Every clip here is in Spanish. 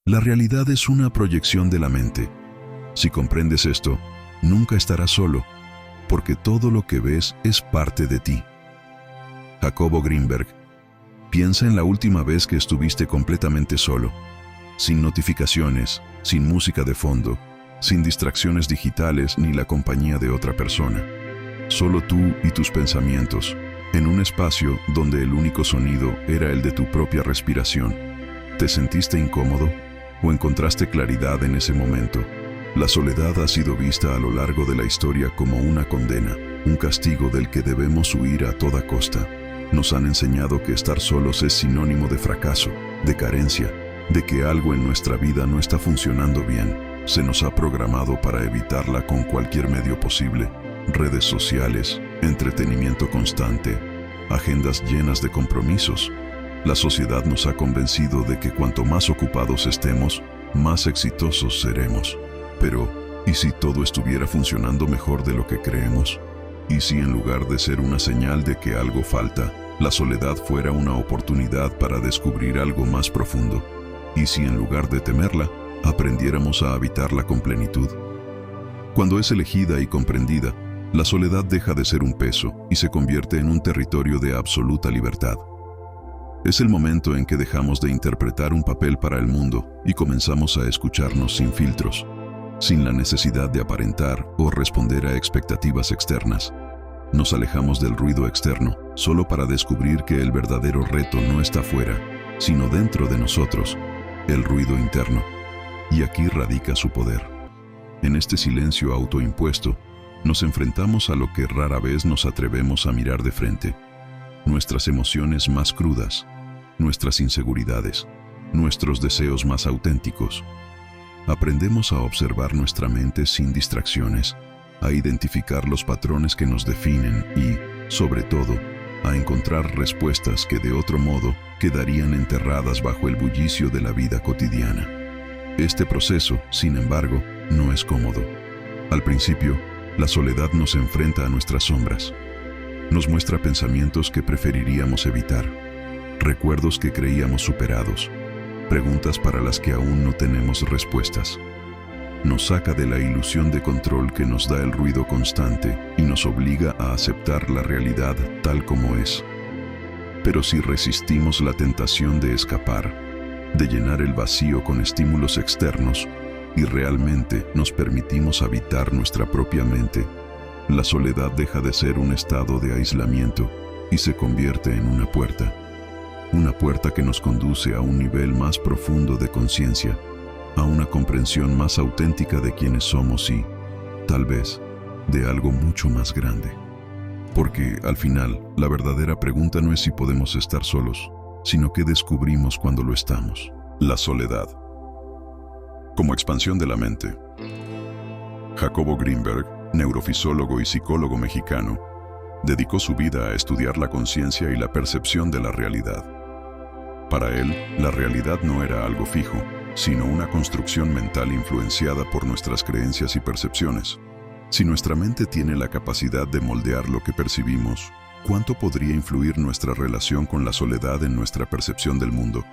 La realidad es una proyección de la mente. Si comprendes esto, nunca estarás solo, porque todo lo que ves es parte de ti. Jacobo Greenberg. Piensa en la última vez que estuviste completamente solo, sin notificaciones, sin música de fondo, sin distracciones digitales ni la compañía de otra persona. Solo tú y tus pensamientos, en un espacio donde el único sonido era el de tu propia respiración. ¿Te sentiste incómodo o encontraste claridad en ese momento? La soledad ha sido vista a lo largo de la historia como una condena, un castigo del que debemos huir a toda costa. Nos han enseñado que estar solos es sinónimo de fracaso, de carencia, de que algo en nuestra vida no está funcionando bien. Se nos ha programado para evitarla con cualquier medio posible. Redes sociales, entretenimiento constante, agendas llenas de compromisos. La sociedad nos ha convencido de que cuanto más ocupados estemos, más exitosos seremos. Pero, ¿y si todo estuviera funcionando mejor de lo que creemos? ¿Y si en lugar de ser una señal de que algo falta, la soledad fuera una oportunidad para descubrir algo más profundo? ¿Y si en lugar de temerla, aprendiéramos a habitarla con plenitud? Cuando es elegida y comprendida, la soledad deja de ser un peso y se convierte en un territorio de absoluta libertad. Es el momento en que dejamos de interpretar un papel para el mundo y comenzamos a escucharnos sin filtros, sin la necesidad de aparentar o responder a expectativas externas. Nos alejamos del ruido externo solo para descubrir que el verdadero reto no está fuera, sino dentro de nosotros, el ruido interno. Y aquí radica su poder. En este silencio autoimpuesto, nos enfrentamos a lo que rara vez nos atrevemos a mirar de frente: nuestras emociones más crudas, nuestras inseguridades, nuestros deseos más auténticos. Aprendemos a observar nuestra mente sin distracciones, a identificar los patrones que nos definen y, sobre todo, a encontrar respuestas que de otro modo quedarían enterradas bajo el bullicio de la vida cotidiana. Este proceso, sin embargo, no es cómodo. Al principio, la soledad nos enfrenta a nuestras sombras. Nos muestra pensamientos que preferiríamos evitar, recuerdos que creíamos superados, preguntas para las que aún no tenemos respuestas. Nos saca de la ilusión de control que nos da el ruido constante y nos obliga a aceptar la realidad tal como es. Pero si resistimos la tentación de escapar, de llenar el vacío con estímulos externos, y realmente nos permitimos habitar nuestra propia mente, la soledad deja de ser un estado de aislamiento y se convierte en una puerta que nos conduce a un nivel más profundo de conciencia, a una comprensión más auténtica de quiénes somos y, tal vez, de algo mucho más grande. Porque, al final, la verdadera pregunta no es si podemos estar solos, sino qué descubrimos cuando lo estamos. La soledad como expansión de la mente. Jacobo Greenberg, neurofisiólogo y psicólogo mexicano, dedicó su vida a estudiar la conciencia y la percepción de la realidad. Para él, la realidad no era algo fijo, sino una construcción mental influenciada por nuestras creencias y percepciones. Si nuestra mente tiene la capacidad de moldear lo que percibimos, ¿cuánto podría influir nuestra relación con la soledad en nuestra percepción del mundo?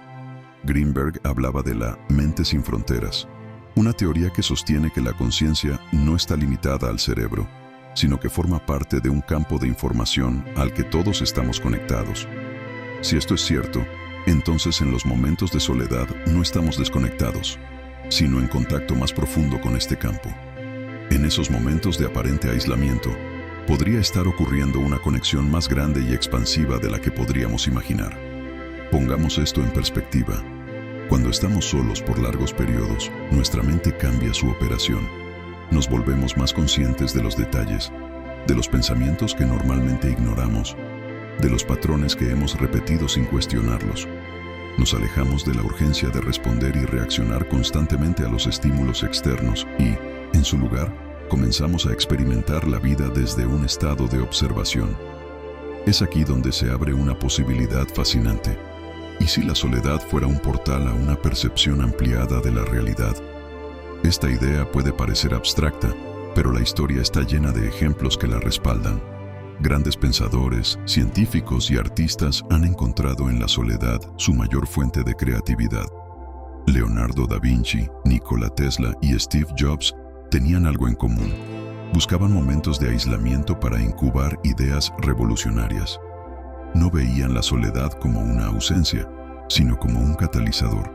Greenberg hablaba de la mente sin fronteras, una teoría que sostiene que la conciencia no está limitada al cerebro, sino que forma parte de un campo de información al que todos estamos conectados. Si esto es cierto, entonces en los momentos de soledad no estamos desconectados, sino en contacto más profundo con este campo. En esos momentos de aparente aislamiento, podría estar ocurriendo una conexión más grande y expansiva de la que podríamos imaginar. Pongamos esto en perspectiva. Cuando estamos solos por largos periodos, nuestra mente cambia su operación. Nos volvemos más conscientes de los detalles, de los pensamientos que normalmente ignoramos, de los patrones que hemos repetido sin cuestionarlos. Nos alejamos de la urgencia de responder y reaccionar constantemente a los estímulos externos y, en su lugar, comenzamos a experimentar la vida desde un estado de observación. Es aquí donde se abre una posibilidad fascinante. ¿Y si la soledad fuera un portal a una percepción ampliada de la realidad? Esta idea puede parecer abstracta, pero la historia está llena de ejemplos que la respaldan. Grandes pensadores, científicos y artistas han encontrado en la soledad su mayor fuente de creatividad. Leonardo da Vinci, Nikola Tesla y Steve Jobs tenían algo en común. Buscaban momentos de aislamiento para incubar ideas revolucionarias. No veían la soledad como una ausencia, sino como un catalizador.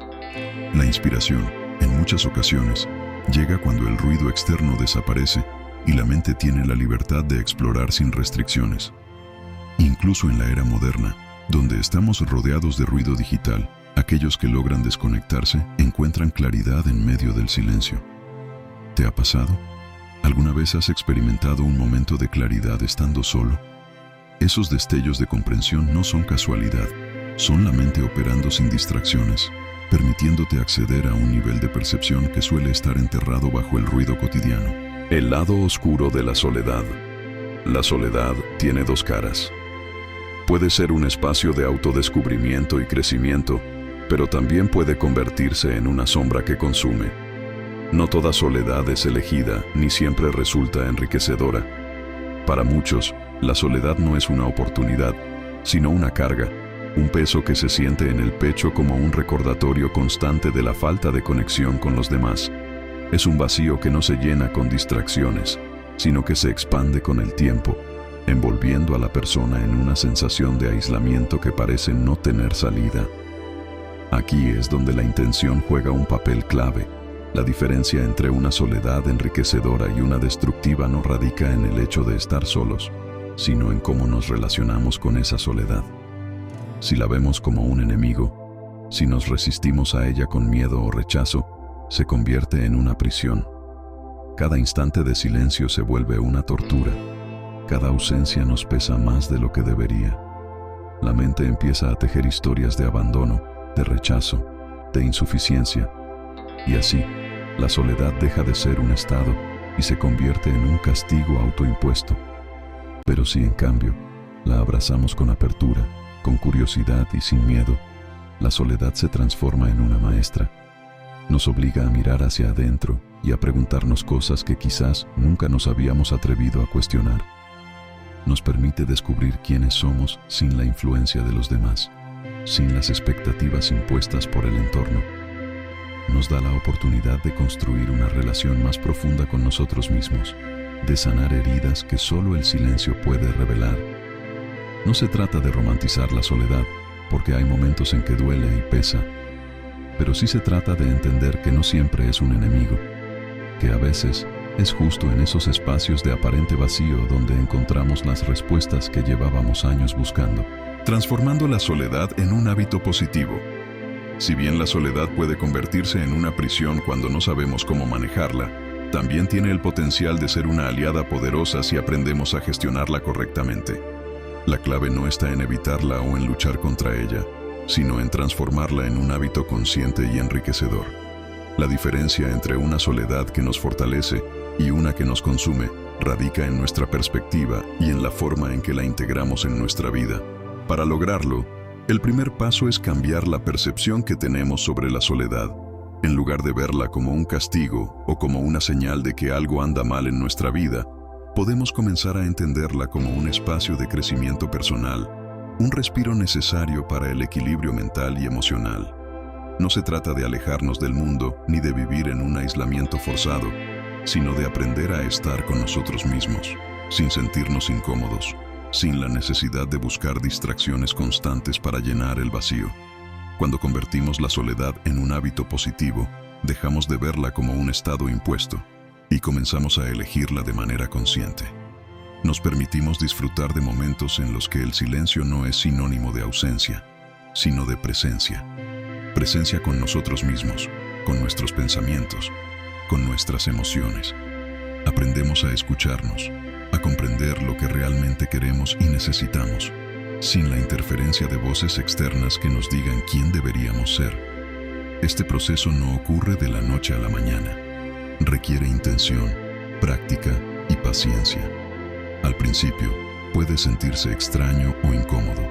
La inspiración, en muchas ocasiones, llega cuando el ruido externo desaparece y la mente tiene la libertad de explorar sin restricciones. Incluso en la era moderna, donde estamos rodeados de ruido digital, aquellos que logran desconectarse encuentran claridad en medio del silencio. ¿Te ha pasado? ¿Alguna vez has experimentado un momento de claridad estando solo? Esos destellos de comprensión no son casualidad, son la mente operando sin distracciones, permitiéndote acceder a un nivel de percepción que suele estar enterrado bajo el ruido cotidiano. El lado oscuro de la soledad. La soledad tiene dos caras. Puede ser un espacio de autodescubrimiento y crecimiento, pero también puede convertirse en una sombra que consume. No toda soledad es elegida, ni siempre resulta enriquecedora. Para muchos, la soledad no es una oportunidad, sino una carga, un peso que se siente en el pecho como un recordatorio constante de la falta de conexión con los demás. Es un vacío que no se llena con distracciones, sino que se expande con el tiempo, envolviendo a la persona en una sensación de aislamiento que parece no tener salida. Aquí es donde la intención juega un papel clave. La diferencia entre una soledad enriquecedora y una destructiva no radica en el hecho de estar solos, sino en cómo nos relacionamos con esa soledad. Si la vemos como un enemigo, si nos resistimos a ella con miedo o rechazo, se convierte en una prisión. Cada instante de silencio se vuelve una tortura. Cada ausencia nos pesa más de lo que debería. La mente empieza a tejer historias de abandono, de rechazo, de insuficiencia. Y así, la soledad deja de ser un estado y se convierte en un castigo autoimpuesto. Pero si en cambio, la abrazamos con apertura, con curiosidad y sin miedo, la soledad se transforma en una maestra. Nos obliga a mirar hacia adentro y a preguntarnos cosas que quizás nunca nos habíamos atrevido a cuestionar. Nos permite descubrir quiénes somos sin la influencia de los demás, sin las expectativas impuestas por el entorno. Nos da la oportunidad de construir una relación más profunda con nosotros mismos, de sanar heridas que solo el silencio puede revelar. No se trata de romantizar la soledad, porque hay momentos en que duele y pesa, pero sí se trata de entender que no siempre es un enemigo, que a veces es justo en esos espacios de aparente vacío donde encontramos las respuestas que llevábamos años buscando. Transformando la soledad en un hábito positivo. Si bien la soledad puede convertirse en una prisión cuando no sabemos cómo manejarla, también tiene el potencial de ser una aliada poderosa si aprendemos a gestionarla correctamente. La clave no está en evitarla o en luchar contra ella, sino en transformarla en un hábito consciente y enriquecedor. La diferencia entre una soledad que nos fortalece y una que nos consume radica en nuestra perspectiva y en la forma en que la integramos en nuestra vida. Para lograrlo, el primer paso es cambiar la percepción que tenemos sobre la soledad. En lugar de verla como un castigo o como una señal de que algo anda mal en nuestra vida, podemos comenzar a entenderla como un espacio de crecimiento personal, un respiro necesario para el equilibrio mental y emocional. No se trata de alejarnos del mundo ni de vivir en un aislamiento forzado, sino de aprender a estar con nosotros mismos, sin sentirnos incómodos, sin la necesidad de buscar distracciones constantes para llenar el vacío. Cuando convertimos la soledad en un hábito positivo, dejamos de verla como un estado impuesto y comenzamos a elegirla de manera consciente. Nos permitimos disfrutar de momentos en los que el silencio no es sinónimo de ausencia, sino de presencia. Presencia con nosotros mismos, con nuestros pensamientos, con nuestras emociones. Aprendemos a escucharnos, a comprender lo que realmente queremos y necesitamos, sin la interferencia de voces externas que nos digan quién deberíamos ser. Este proceso no ocurre de la noche a la mañana. Requiere intención, práctica y paciencia. Al principio, puede sentirse extraño o incómodo.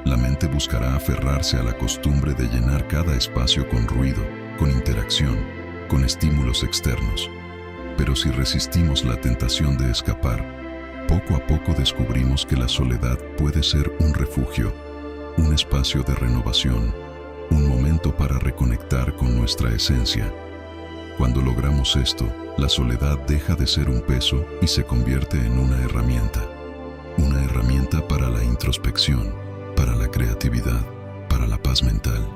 La mente buscará aferrarse a la costumbre de llenar cada espacio con ruido, con interacción, con estímulos externos. Pero si resistimos la tentación de escapar, poco a poco descubrimos que la soledad puede ser un refugio, un espacio de renovación, un momento para reconectar con nuestra esencia. Cuando logramos esto, la soledad deja de ser un peso y se convierte en una herramienta para la introspección, para la creatividad, para la paz mental.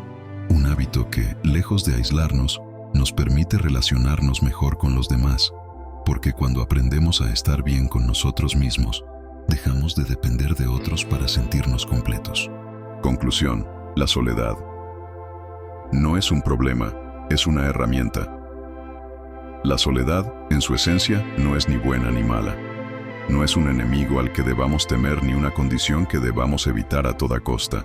Un hábito que, lejos de aislarnos, nos permite relacionarnos mejor con los demás, porque cuando aprendemos a estar bien con nosotros mismos, dejamos de depender de otros para sentirnos completos. Conclusión: la soledad no es un problema, es una herramienta. La soledad, en su esencia, no es ni buena ni mala. No es un enemigo al que debamos temer ni una condición que debamos evitar a toda costa.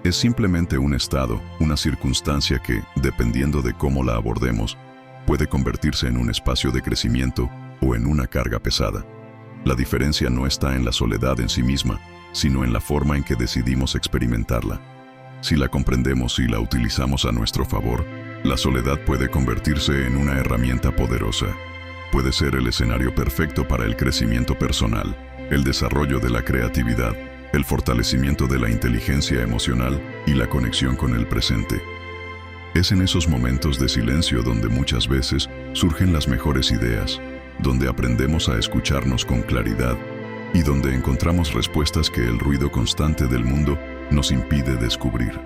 Es simplemente un estado, una circunstancia que, dependiendo de cómo la abordemos, puede convertirse en un espacio de crecimiento o en una carga pesada. La diferencia no está en la soledad en sí misma, sino en la forma en que decidimos experimentarla. Si la comprendemos y la utilizamos a nuestro favor, la soledad puede convertirse en una herramienta poderosa. Puede ser el escenario perfecto para el crecimiento personal, el desarrollo de la creatividad, el fortalecimiento de la inteligencia emocional y la conexión con el presente. Es en esos momentos de silencio donde muchas veces surgen las mejores ideas, donde aprendemos a escucharnos con claridad y donde encontramos respuestas que el ruido constante del mundo nos impide descubrir.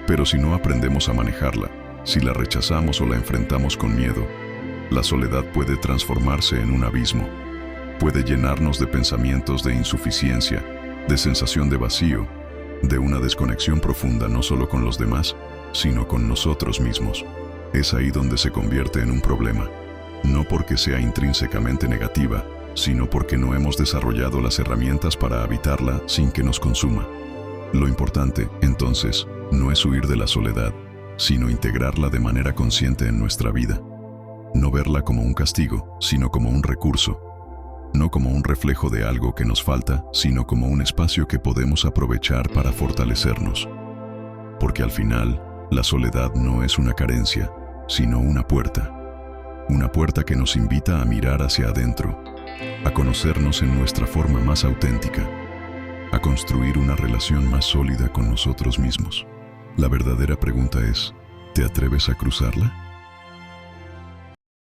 Pero si no aprendemos a manejarla, si la rechazamos o la enfrentamos con miedo, la soledad puede transformarse en un abismo. Puede llenarnos de pensamientos de insuficiencia, de sensación de vacío, de una desconexión profunda no solo con los demás, sino con nosotros mismos. Es ahí donde se convierte en un problema, no porque sea intrínsecamente negativa, sino porque no hemos desarrollado las herramientas para habitarla sin que nos consuma. Lo importante, entonces, no es huir de la soledad, sino integrarla de manera consciente en nuestra vida. No verla como un castigo, sino como un recurso. No como un reflejo de algo que nos falta, sino como un espacio que podemos aprovechar para fortalecernos. Porque al final, la soledad no es una carencia, sino una puerta. Una puerta que nos invita a mirar hacia adentro, a conocernos en nuestra forma más auténtica, a construir una relación más sólida con nosotros mismos. La verdadera pregunta es, ¿te atreves a cruzarla?